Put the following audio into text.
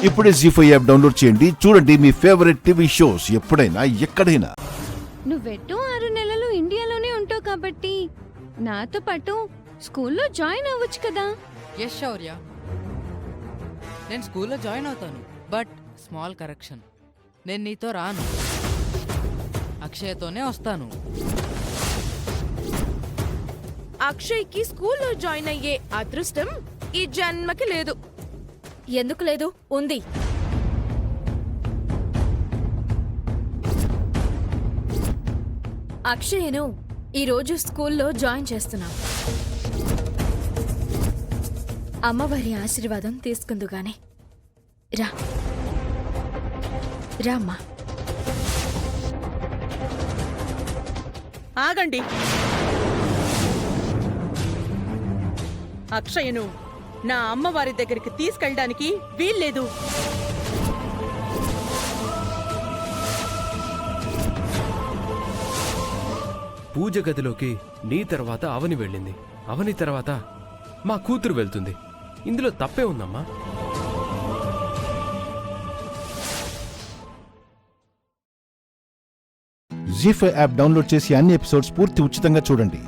ఇప్పుడే జీ5 app download చేయండి. చూడండి మీ ఫేవరెట్ టీవీ షోస్ ఎప్పుడైనా ఎక్కడైనా. నువ్వెట్టో 6 నెలలు ఇండియాలోనే ఉంటావు కాబట్టి నాతో పాటు స్కూల్లో జాయిన్ అవ్వచ్చు కదా. ఎస్ శౌర్య, నేను స్కూల్లో జాయిన్ అవుతాను. బట్ స్మాల్ కరెక్షన్, నేను నీతో రాను, అక్షయ్తోనే వస్తాను. అక్షయ్కి స్కూల్లో జాయిన్ అయ్యే అదృష్టం ఈ జన్మకి లేదు. ఎందుకు లేదు? ఉంది. అక్షయ్ను ఈరోజు స్కూల్లో జాయిన్ చేస్తున్నాం. అమ్మవారి ఆశీర్వాదం తీసుకుందుగానే. రా రామ్మా. ఆగండి. అక్షయ్ను నా అమ్మవారి దగ్గరికి తీసుకెళ్ళడానికి వీల్లేదు. పూజ గదిలోకి నీ తర్వాత అవని వెళ్ళింది, అవని తర్వాత మా కూతురు వెళ్తుంది. ఇందులో తప్పే ఉందమ్మా. జీ5 యాప్ డౌన్లోడ్ చేసి అన్ని ఎపిసోడ్స్ పూర్తి ఉచితంగా చూడండి.